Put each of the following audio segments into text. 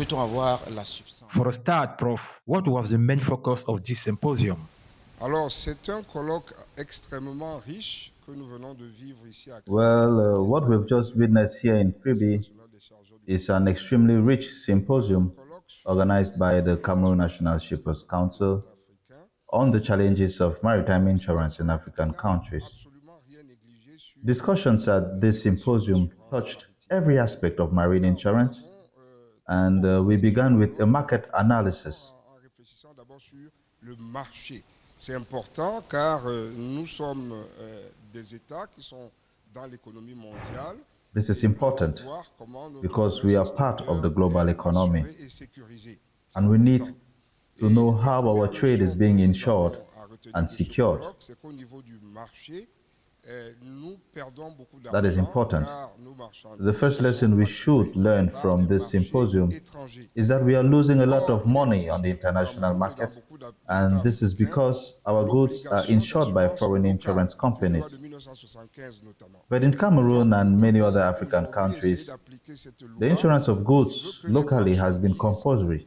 peut-on avoir la substance? For a start, Prof, what was the main focus of this symposium? Alors, c'est un colloque extrêmement riche que nous venons de vivre ici à Well, Cameroun, what we've just witnessed here in Conseil Kribi national des chargeurs du is commerce an extremely international. rich symposium Colloque sur organized by the les Cameroon assurances National maritimes Shippers dans le Council continent africain. on the challenges of maritime C'est un insurance in colloque qui African n'a countries. absolument rien négligé sur Discussions at les this questions symposium d'assurance touched maritime. every aspect of marine Alors, nous insurance, avons and we commencé ce began with a colloque market analysis. en réfléchissant d'abord sur le marché. C'est important car nous sommes des États qui sont dans l'économie mondiale. This is important Voir comment notre because we are commerce part of the extérieur global est economy, assuré et sécurisé. C'est and we need important. to know Et la how our première trade is leçon being que nous insured avons à retenir and de ce secured. colloque, c'est qu'au niveau du marché, nous perdons beaucoup That is d'argent important. car nos marchandises The first lesson sont we assurées should learn par from des this marchés symposium étrangers. is that we are losing a lot Or, of il money on the existe au international Cameroun et dans market, beaucoup d'États and this is africains because our goods are l'obligation insured by d'assurance foreign locale, insurance depuis une loi de companies. 1975 notamment. But in Donc, Cameroon and nous many devons other African aujourd'hui essayer countries, d'appliquer cette the loi insurance of qui veut goods que les locally has been marchandises compulsory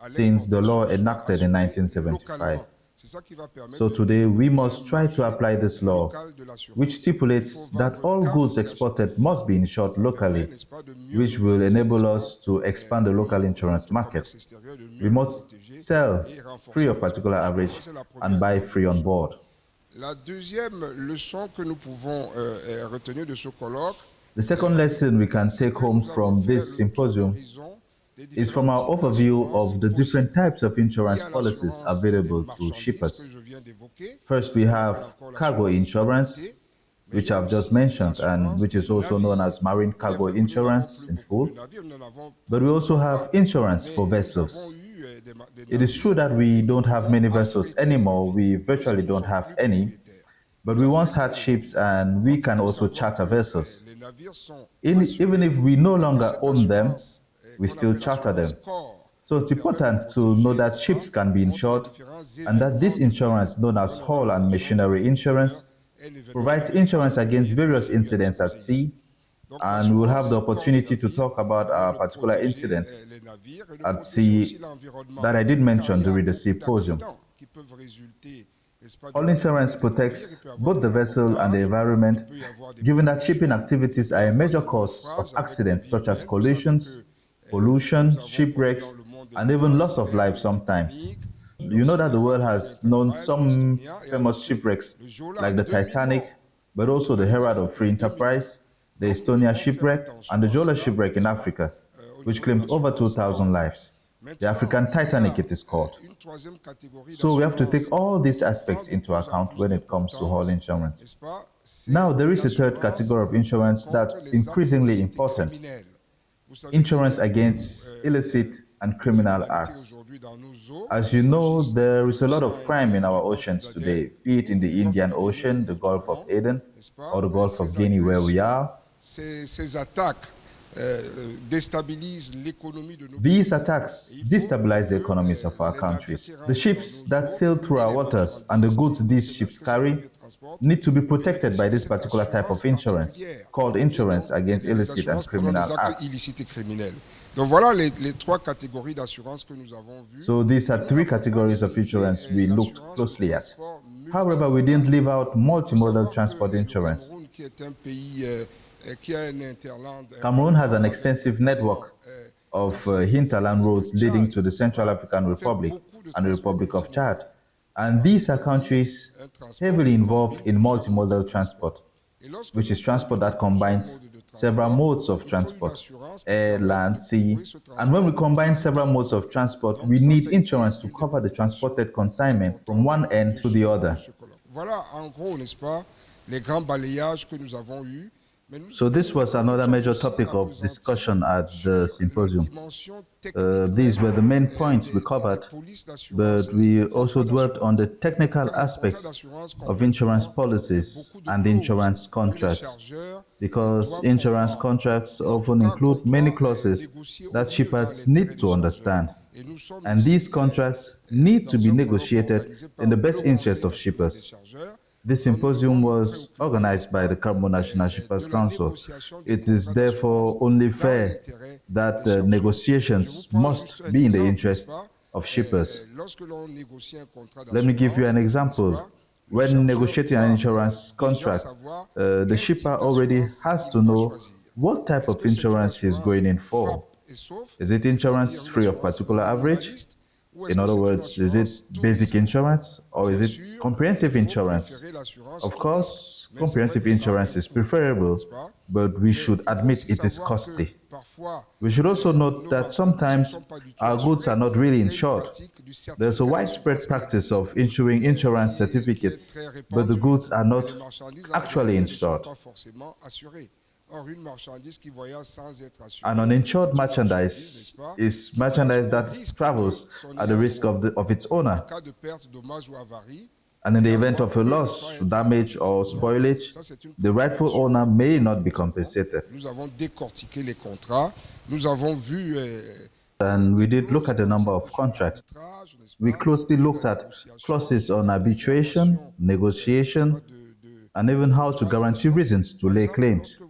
à since the law l'exportation soient enacted in assurées 1975. localement. C'est ça qui va permettre So de today we développer must un try to marché apply this law, local de l'assurance. which Il faut stipulates that vendre all CAF goods et acheter exported FOB. must be insured Ça permet, locally, n'est-ce pas, de mieux which will protéger, enable n'est-ce pas, us to expand the local insurance notre market. commerce extérieur, de mieux We le must protéger sell et renforcer free of notre particular marché. average Ça, c'est la and première buy grande free on leçon. board. La deuxième leçon que nous pouvons retenir de ce colloque, The second lesson we can c'est take que home nous avons from fait this le tour symposium d'horizon des is from différents our types overview d'assurances of the different possibles. types of Il y insurance a policies l'assurance available des to marchandises que shippers. je viens d'évoquer. First, we On have appelle encore cargo l'assurance insurance, faculté. Mais il which y a I've just aussi mentioned and l'assurance which des is also known navires. as marine Il est cargo vrai que nous n'avons insurance plus in beaucoup de full, navires, nous n'en avons but we also pratiquement have pas. insurance for Mais nous avons vessels. eu des It is true navires that we et nous don't have devons many vessels affréter les anymore. We navires, même si virtually nous ne don't sommes have plus any, propriétaires. but Nous we once affrétons had des ships navires. and we Donc, il can faut also savoir charter que vessels. les navires sont Even assurés if we no par longer cette own them, assurance we qu'on still appelle charter assurance them. corps, So qui it's permet de important to know protéger, that n'est-ce ships pas, can be contre les insured différents and that this événements de mer. insurance, known as On aura hull and l'occasion machinery d'évoquer tout à l'heure insurance, un événement provides de mer insurance against particulier que various j'ai eu à incidents at exposer ici. sea, Donc and we'll have the l'assurance corps des opportunity to navires talk about permet a de particular protéger incident les navires et de at protéger aussi sea l'environnement. that I did Car mention il y a during the beaucoup symposium. d'accidents qui peuvent résulter, n'est-ce pas, Hull de l'accident insurance des navires. Il protects peut y avoir both the des vessel and the accostages, environment, il peut y avoir des given that shipping pollutions, il activities peut y are a avoir major des cause of naufrages avec des accidents vies such as humaines. Vous savez collisions, que pollution, nous avons connu shipwrecks, dans le monde des and even naufrages loss of célèbres, life le sometimes. Titanic, You know that the world l'Océanaute has known Enterprise, some l'Estonia et en famous Afrique, shipwrecks le Jola, like the 2000 Titanic, morts. but Le also the Titanic a Herald fait of Free 2000 morts. Enterprise, the Donc nous Estonia devons faire shipwreck, attention and the à Jola cela, shipwreck in n'est-ce pas, Africa, au which niveau de claimed over l'assurance 2,000 corps. lives. The Maintenant, African il y Titanic, a it is called. une troisième catégorie So we have to take d'assurance all these qui prend aspects de into plus en account plus when it comes to hull d'importance, insurance. n'est-ce pas? C'est Now, there is a third l'assurance category of insurance contre that's les actes increasingly illicites et important: criminels. Vous savez qu'il y insurance a against illicit and de criminal criminalité acts. aujourd'hui dans nos eaux. As Il you know, s'agisse there de is a lot l'océan of crime in Indien, our du golfe oceans d'Aden today, be it in the ou du golfe Indian de Guinée Ocean, où the nous Gulf of trouvons, Aden, n'est-ce pas, or the Gulf of ces Guinea where we agressions, are. ces attaques déstabilisent l'économie de nos These pays. attacks Et il faut destabilize the que economies of our les navires countries. qui The rentrent dans ships nos that eaux sail through et our les waters and the marchandises goods these ships que ces carry navires transportent need to be protected by bénéficient de this cette particular type assurance of insurance particulière. called Et insurance donc, against des illicit and assurances pendant criminal des actes acts. illicites et criminels. Donc voilà les trois catégories d'assurance que nous avons vues. So these are Nous three n'avons pas categories of négligé insurance we looked l'assurance closely de at. transport However, we didn't multimodal. leave out Il faut multimodal savoir transport que le insurance. Cameroun, qui est un pays qui a un hinterland Cameroun has important an avec extensive notamment network la of Centrafrique, hinterland roads le leading Tchad, to the n'est-ce Central pas, African fait Republic beaucoup de and the transports Republic of multimodaux. Chad. And these are countries Un transport heavily qui involved combine in plusieurs modes de multimodal transport. transport, Et lorsque which nous is transport combinons that plusieurs combines modes de several transport, modes of il faut une transport, assurance qui air, permette land, de sea. couvrir ce And when we transport combine depuis several temps. modes of transport, Donc we ça, need ça a été insurance to une des cover the préoccupations transported consignment from importantes one end to the other. de ce colloque. Voilà en gros, n'est-ce pas, les grands balayages que nous avons eus. Mais nous So this was another sommes major aussi topic of appesantis discussion at sur the la symposium. dimension technique These were the main points we des covered, polices d'assurance but et du we also contrat dwelt on the d'assurance. technical Car les contrats aspects d'assurance of comprennent insurance souvent policies beaucoup de and clauses insurance que les contracts, chargeurs because doivent insurance comprendre. contracts Et en tout often cas, include qu'on many doit clauses négocier au that mieux dans shippers l'intérêt need des to chargeurs. understand, Et nous sommes and ici these contracts need to dans be un colloque negotiated organisé in par the le best interest Conseil of national des shippers. chargeurs. This Donc nous devons symposium nous was préoccuper, n'est-ce organized by pas, the Carbon National de Shippers la Council. négociation des It contrats is d'assurance therefore only dans fair l'intérêt that des chercheurs. Je vous negotiations prends juste must un be in the exemple, n'est-ce interest pas? of shippers. Lorsque l'on négocie un contrat Let me give you d'assurance, an n'est-ce example. pas? Le When chercheur negotiating an doit insurance déjà contract, savoir the quel shipper type already d'assurance has il to va know choisir. what type Est-ce of que c'est une insurance he's assurance going in frappe for. et sauf, Is it c'est-à-dire insurance une free of assurance particular average? minimaliste, ou est-ce In que other c'est une words, is it assurance tout basic risque? insurance or is Bien it sûr, il comprehensive faut insurance? préférer l'assurance Of tout risque, course, mais c'est vrai comprehensive que ça a un insurance is coût, preferable, n'est-ce pas? but we Mais should il faut admit aussi it is savoir que costly. parfois, We should also note nos that marchandises ne sometimes sont pas du tout our goods are assurées. not really Il y a une insured. pratique du There's a certificat widespread d'assurance qui practice existe, of issuing insurance qui est certificates, très but the répandue. goods are Mais not les marchandises en actually réalité ne sont insured. pas forcément assurées. Or, une marchandise qui voyage sans être assurée, An uninsured c'est une marchandise, n'est-ce merchandise pas, is qui voyage merchandise au that risque de travels son at the ayant risk droit. of its En owner. cas de perte, dommage ou avarie, And in the l'ayant event droit of a peut ne loss, pas être damage, indemnisé. or Donc, spoilage, ça, c'est une the rightful préoccupation owner may not que be nous avons. compensated. Nous avons décortiqué les contrats. Nous avons vu And we des did look clauses, at the par number exemple, of sur contracts. l'arbitrage, n'est-ce We pas, closely sur looked la at négociation, clauses sur on la arbitration, préservation, n'est-ce negotiation, pas, de and even how to guarantee contradiction. reasons to Par lay exemple, claims. lorsque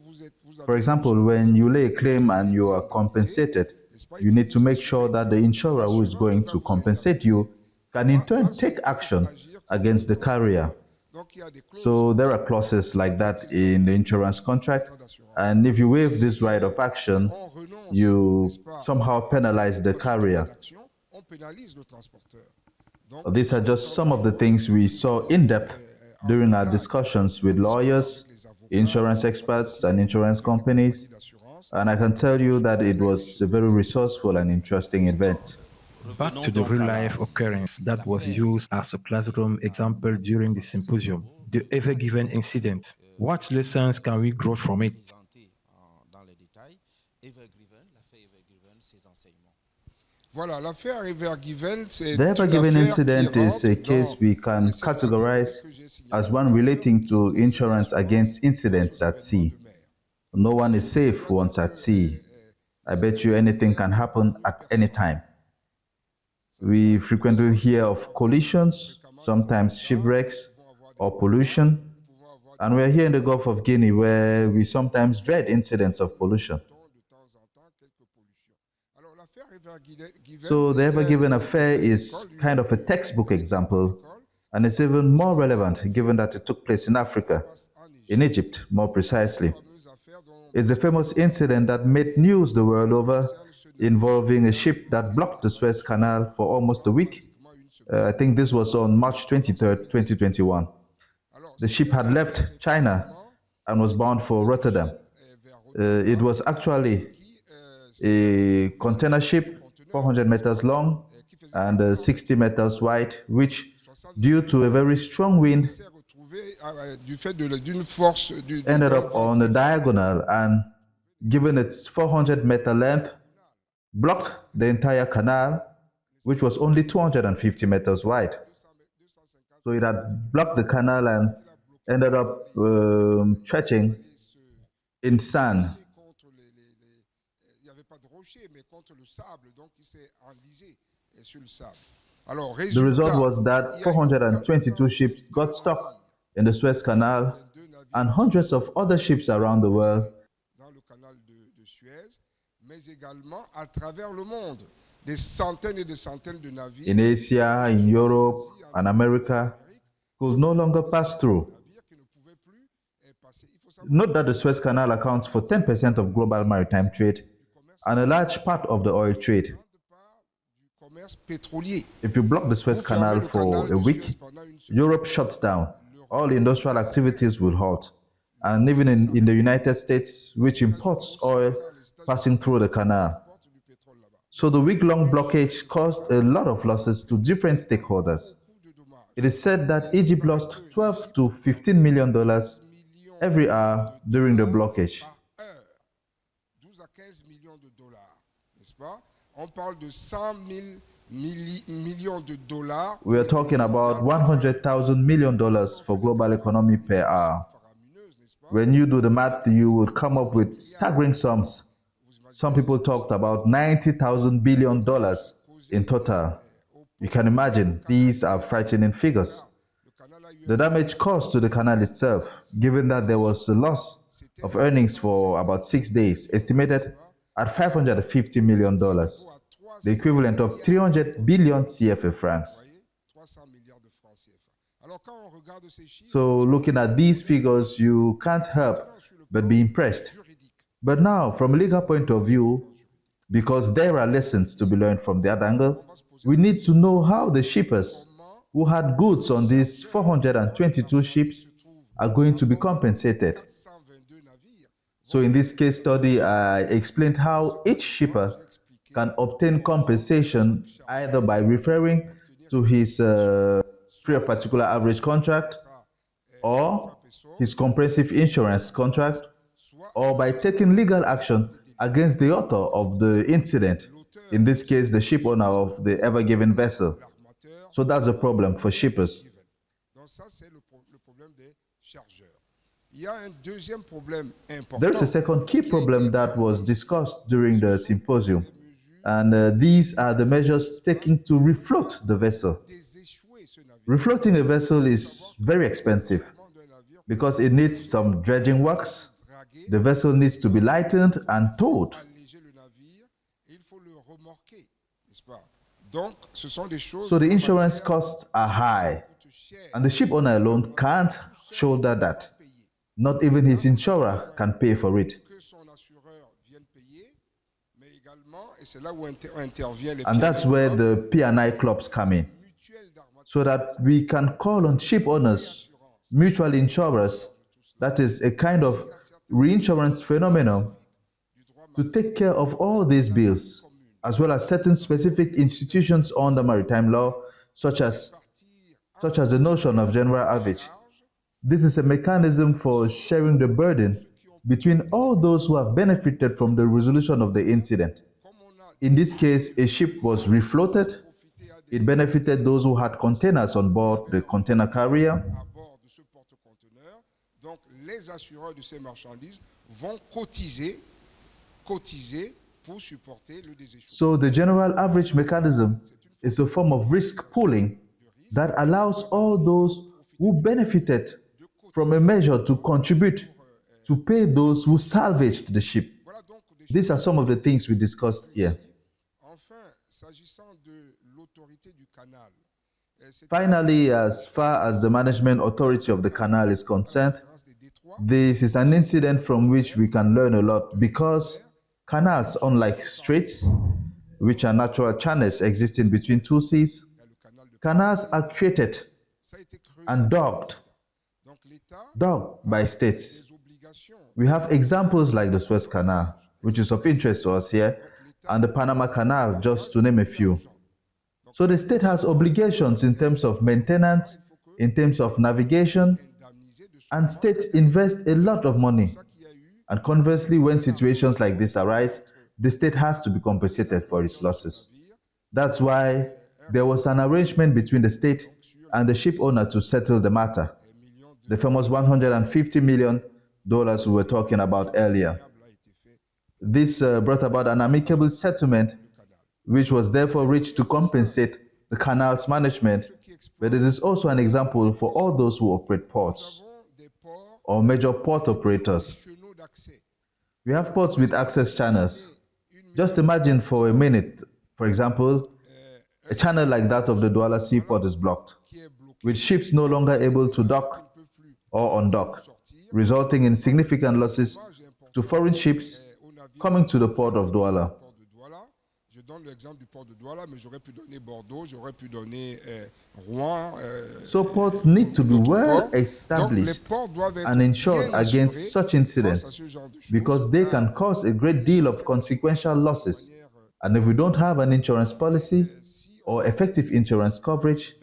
vous For avez une example, marchandise when you lay a que vous claim avez and you été are indemnisé, compensated, n'est-ce pas, il you faut need to vous make assurer sure that que the insurer who is l'assureur qui going va to vous compensate indemniser you can in a turn son take tour action agir contre le against the carrier. transporteur. Donc, il y a des clauses So there comme are ça clauses like qui that existent in dans the le insurance contract. contrat d'assurance. And if you Et waive this si right of action, on renonce, n'est-ce you pas, somehow penalize the à ce droit carrier. d'action, on pénalise le transporteur. Donc, ce These are sont just autant de some of the choses things we que nous saw avons in vues depth en during our détail discussions en with discutant lawyers, avec les avocats, insurance les experts, and praticiens, insurance les compagnies companies. d'assurance. And I can tell you that it was a very resourceful and interesting event. Back to the real life occurrence that was used as a classroom example during the symposium, the ever given incident. What lessons can we grow from it? Voilà, l'affaire Evergiven, c'est The Ever une Given affaire qui incident is rentre a dans case we can cette catégorie categorize que j'ai signalée as tout one à l'heure, relating to qui concerne insurance against l'assurance incidents face aux at événements sea. de mer. No one is Je ne safe vais pas dire once que at sea. I les bet you événements de anything mer can n'ont happen prévenu at any personne. time. Ça n'est We pas tous les frequently jours hear qu'il va of y avoir collisions, fréquemment des sometimes accidents, shipwrecks nous pouvons avoir des or coups de vent, pollution. nous pouvons avoir And des we're here in the pollutions. Gulf of Guinea where we sometimes dread incidents of pollution. De temps en temps, quelques pollutions. Alors, l'affaire Evergiven So the Ever Given est affair un test is d'école, kind of a textbook un exemple example, d'école. and it's even more relevant given that it took place in Africa, in Egypt more precisely. It's a famous incident that made news the world over involving a ship that blocked the Suez Canal for almost a week. I think this was on March 23rd, 2021. The ship had left China and was bound for Rotterdam. It was actually a container ship 400 meters long and 60 meters wide, which, due to a very strong wind, ended up on a diagonal and, given its 400-meter length, blocked the entire canal, which was only 250 meters wide. So it had blocked the canal and ended up stretching in sand. The result was that 422 ships got stuck in the Suez Canal and hundreds of other ships around the world in Asia, in Europe, and America could no longer pass through. Note that the Suez Canal accounts for 10% of global maritime trade and a large part of the oil trade. If you block the Suez Canal for a week, Europe shuts down. All industrial activities will halt. And even in the United States, which imports oil passing through the canal. So the week-long blockage caused a lot of losses to different stakeholders. It is said that Egypt lost $12 to $15 million every hour during the blockage. We are talking about $100,000 million for global economy per hour. When you do the math, you will come up with staggering sums. Some people talked about $90,000 billion in total. You can imagine, these are frightening figures. The damage caused to the canal itself, given that there was a loss of earnings for about 6 days, estimated at $550 million, the equivalent of 300 billion CFA francs. So looking at these figures, you can't help but be impressed. But now, from a legal point of view, because there are lessons to be learned from that angle, we need to know how the shippers who had goods on these 422 ships are going to be compensated. So in this case study, I explained how each shipper can obtain compensation either by referring to his particular average contract, or his comprehensive insurance contract, or by taking legal action against the author of the incident, in this case the ship owner of the Ever Given vessel. So that's the problem for shippers. There is a second key problem that was discussed during the symposium, and these are the measures taken to refloat the vessel. Refloating a vessel is very expensive because it needs some dredging works. The vessel needs to be lightened and towed. So the insurance costs are high, and the ship owner alone can't shoulder that. Not even his insurer can pay for it. And that's where the P&I clubs come in, so that we can call on ship owners, mutual insurers, that is a kind of reinsurance phenomenon, to take care of all these bills, as well as certain specific institutions under maritime law, such as the notion of general average. This is a mechanism for sharing the burden between all those who have benefited from the resolution of the incident. In this case, a ship was refloated. It benefited those who had containers on board the container carrier. Donc, les assureurs de ces marchandises vont cotiser pour supporter le déséchouement. So the general average mechanism is a form of risk pooling that allows all those who benefited from a measure to contribute to pay those who salvaged the ship. These are some of the things we discussed here. Finally, as far as the management authority of the canal is concerned, this is an incident from which we can learn a lot, because canals, unlike straits, which are natural channels existing between two seas, canals are created and dogged by states. We have examples like the Suez Canal, which is of interest to us here, and the Panama Canal, just to name a few. So the state has obligations in terms of maintenance, in terms of navigation, and states invest a lot of money. And conversely, when situations like this arise, the state has to be compensated for its losses. That's why there was an arrangement between the state and the ship owner to settle the matter. The famous $150 million we were talking about earlier. This brought about an amicable settlement, which was therefore reached to compensate the canal's management, but it is also an example for all those who operate ports or major port operators. We have ports with access channels. Just imagine for a minute, for example, a channel like that of the Douala seaport is blocked, with ships no longer able to dock or undock, resulting in significant losses to foreign ships coming to the port of Douala. Je donne l'exemple du port de Douala, mais j'aurais pu donner Bordeaux, j'aurais pu donner Rouen. So ports need to be well established and insured against such incidents, because they can cause a great deal of consequential losses. And if we don't have an insurance policy or effective insurance coverage,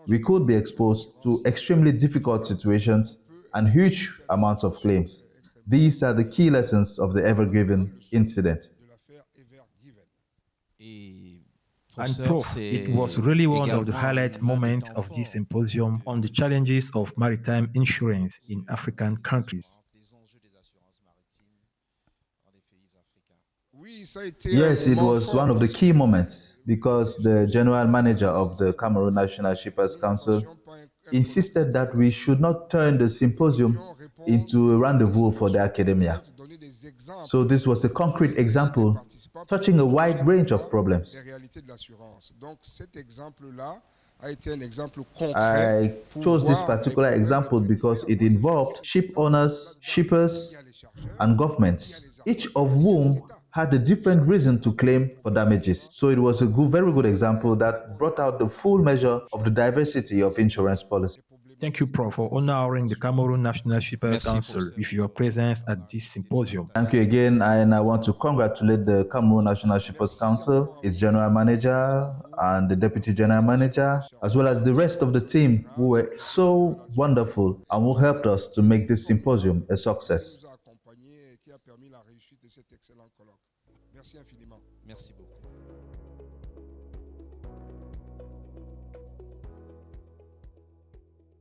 we could be exposed to extremely difficult situations and huge amounts of claims. These are the key lessons of the Ever Given incident. And Prof, it was really one of the highlight moments of this symposium on the challenges of maritime insurance in African countries. Yes, it was one of the key moments, because the general manager of the Cameroon National Shippers Council insisted that we should not turn the symposium into a rendezvous for the academia. So this was a concrete example touching a wide range of problems. I chose this particular example because it involved ship owners, shippers, and governments, each of whom had a different reason to claim for damages. So it was a very good example that brought out the full measure of the diversity of insurance policy. Thank you, Prof, for honoring the Cameroon National Shipper Council with your presence at this symposium. Thank you again, and I want to congratulate the Cameroon National Shippers Council, its general manager and the deputy general manager, as well as the rest of the team who were so wonderful and who helped us to make this symposium a success. Merci infiniment. Merci beaucoup.